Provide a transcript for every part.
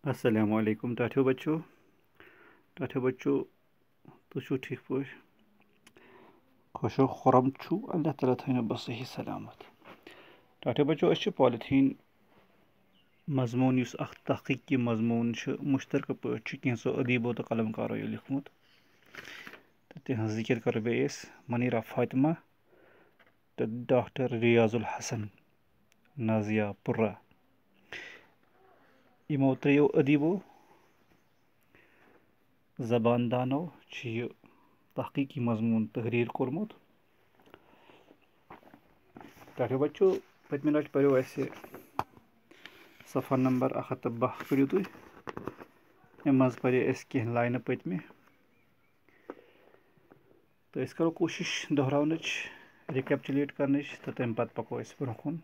अस्सलामुअलैकुम टाठियो बच्चों तो छो ठीक पॉइंट खुशो खुरम छु अल्लाह ताला थैनो बस सही सलामत टाठियो बच्चों अच्छे पॉलिथीन मजमून युस अख तहकीकी मजमून छ मुश्तरक पॉइंट कैंसो अदीबो तो कलमकारो ये लिखमुत तो तिहंज जिक्र करो बेस मनीरा फातिमा तो डॉक्टर रियाजुल हसन नाजिया पुर्रा यमो त्रेयो अदीबो ज़बान दानो यह तहकीकी मजमून तहरीर कोरमुत टाठियो बच्चों पतमे लट पर्यो असे सफ़ा नंबर 112 करियो तुई अम मज परे अस कह लाइन पतमे तो अस करो कोशिश दोहरावनच रिकैपिचुलेट करनच तो तम पत पको अस ब्रोह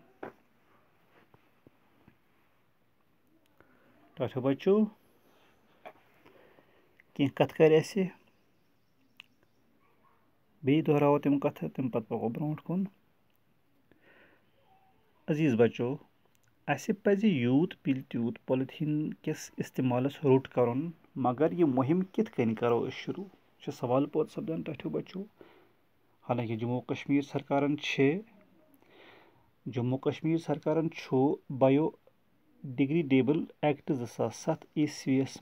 टाठियो बच्चों कह कथ कर बे दोहरावो तम कथ तम पत पको ब्रोह कुन अजीज बच्चों अस पज यूत पिल तूत पॉलिथीन किस इस्तेमालस रुट कर मगर यह मुहिम कित कन करो शुरू सवाल पद सपदान टाठियो बच्चों हालांकि जम्मू कश्मीर सरकारन बायो डिग्रेडेबल एक्ट 2007 ईस्वीस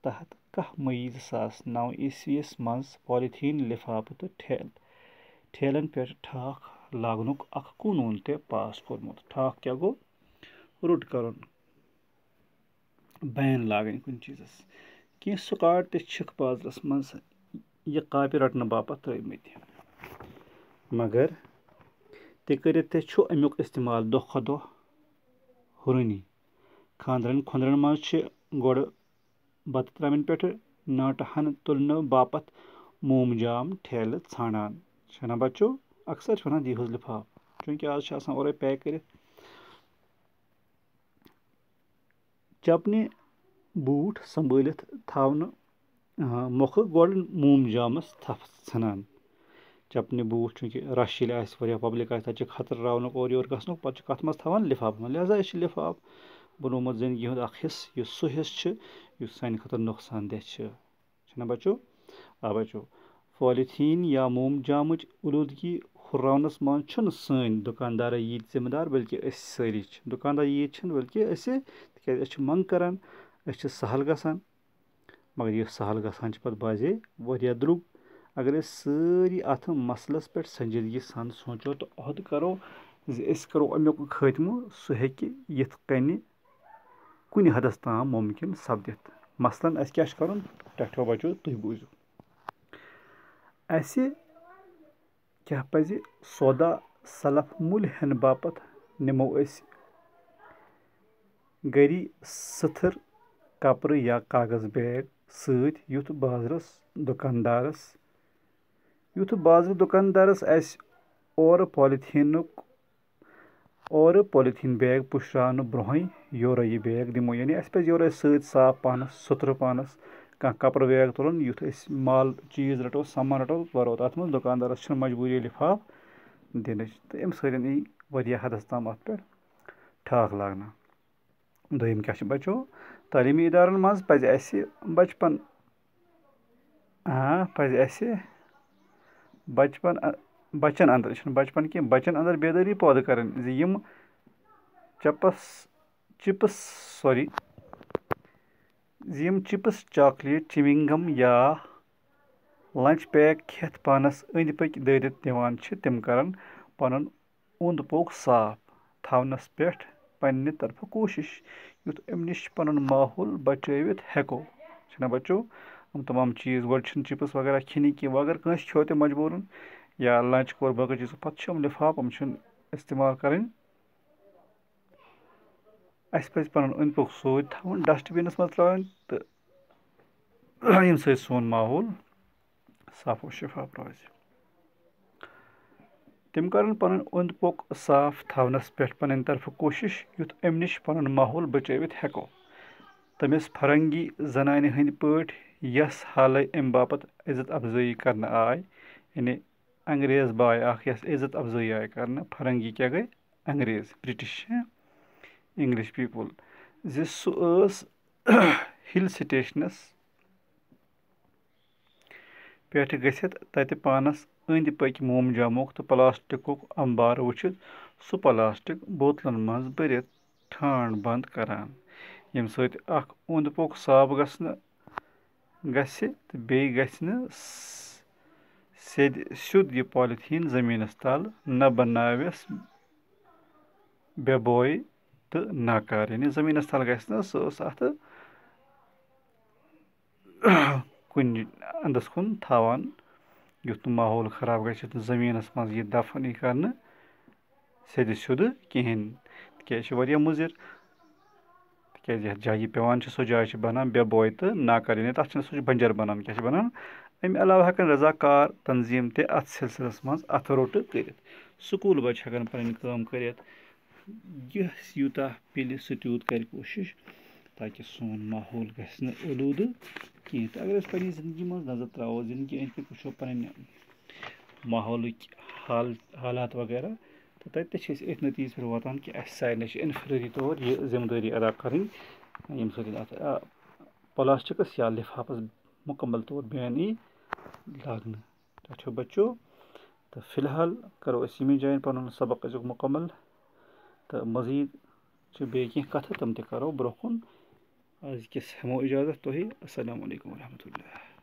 तहत 10 मई 2009 ईस्वीस मज पॉलिथीन लिफाफ तो ठेलन पे ठाक लागनुक अख कानून ते पास कोरमुत ठाक क्या गो रुट कर बैन लागन कुन चीजस कह सुकाट ते बाजारस मज यह कापि रटने बापत त्रिमित मगर तकरित ते अमुक इस्तेमाल दो खो दो हुरनी खानदरन खुंदरन मज गोड़ बत त्रमन पे नाट हन तुलने बापत मोमजाम ठेल ानान छना बच्चों अक्सर वन दिहुज लिफाफ चूंकि आज और पैक कर चपने बूट संभलित थवन मुख गोड़ मोमजामस थप ानान चपने बूट चूंकि रश पब्लिक तक खतर रावनुक और योर गसनुक पे कत मज थवान लिफाफ लिहाजा लिफाफ बनोमुत जिंदगी हुंद अख हिस्स सह हिस्स सान खतर नुकसान देह छना बच्चों आ बच्चों पॉलिथीन या मोमजामच आलूदगी हुर्रावनस मज सन दुकानदार ये जिम्मेदार बल्कि सारी दुकानदार ये बल्कि तिक मंग करान सहल गसान मगर यह सहल गसान पे बाजे वह द्रुग अगर सारी अत मसलस पे संजीदगी सान सोचो तो अहद करो करो अमुक खात्मो सह हेकि यिथ कनि कुन हदस ताम मुमकिन सपदित मसलन अस क्या करुन टाठियो बच्चों तुम बूझो असे क्या पज सौदा सलफ मुल हेन बापत निमो अस गरी सथर कपर या कागज बैग सत युथ बाजार दुकानदारस अस और पॉलिथीन बैग पुशरान ब्रोह योर यह बैग दिमो यानी अस पे योर सत साफ पानस सुथर पानस कह कपर बैग तुलन युथ माल चीज रटो सामान रटो वरो तथ मज दुकानदारस मजबूरी लिफाफ दिन तो अम सतन यी वह हदस ताम अत पे ठाक लागना दोम क्या बच्चों तालीमी इदारन मज पज अस बचपन बच्चन अंदर बचपन कह बच्चन अंदर बेदारी पैदा कर चिप्स चॉकलेट चिविंगम या लंच पैक खेत पानस अंद पक दरित दिवान तिम करन पनुन ओंद पोक साफ थवनस पे पन्ने तरफ कोशिश युथ अम निश पनुन माहौल बचवित हेको छना बच्चों हम तमाम चीज़ गोड़ चिप्स वगैरह खिनी कि अगर कंस खो तो मजबूरन या लंच कोर बाकी चीज़ पे लिफाफ इस्तेमाल करें अस पज पनुन अंद पोक सोच थवन डस्टबिनस मज त्रा तो यम सोन माहौल साफ शफाफ रोज तिम करन पनुन अंद पोक साफ थवनस पे पन्न तरफ कोशिश युथ अम निश पनुन माहौल बचवित हेको तमिस फरंगी जनान हंद पट यस हाल अम बापत इज्जत अफजाई करना आय यानी अंग्रेज बाय अख यस इज्जत अफजाई आय करना फरंगी क्या गई अंग्रेज ब्रिटिश इंग्लिश पीपल सह हिल स्टेशनस पेठ गच्छित तत पानस अंदि पक मोमजामुक तो प्लास्टिकुक अंबार वुचित सु प्लास्टिक बोतलन मज भरित ठांड बंद करान यम सत अख ओंद पोक साफ गस्य तो बेयि गस्य न सिद यह पॉलिथीन जमीनस तल न बनावस बेबोय तो नाकार यानी जमीनस तल गस्य न सह अत कुन अंदस कुन थावान युथ माहौल खराब गच्छित जमीनस मज यह दफन यह करने सिद सिद कहें तक वारिया मुजिर तक यथ जाय पेवान सो जाय बनान बेबोय तो नाकार यानी तथ सह बंजर बनान क्या बनान अमि अलावा हेकन रजाकार तंजीम ते अथ सिलसिलस मज अथ रोट कर स्कूल बच्चे हेकन पन काम कर यस यूता पिल सह तूत कर कोशिश ताकि सोन माहौल गस न आलूद कहें तो अगर पन्नी जिंदगी मज नजर त्रो जिंदगी अंद पक वो पन माहौल हालात वगैरह तो तत अथ नतीज पे वातान कि सारे इनफरदी तौर यह जिम्मेदारी अदा कर यम प्लास्टिकस या लिफाफस मुकम्मल तौर बैन यी लागन तो बच्चों तो फिलहाल करो यमी जान पन सबक अजुक मुकम्मल तो मजीद बे कथ तम करो ब्रो कुन अजकिस हेमो इजाजत तुह अस्सलामु अलैकुम वरहमतुल्लाह।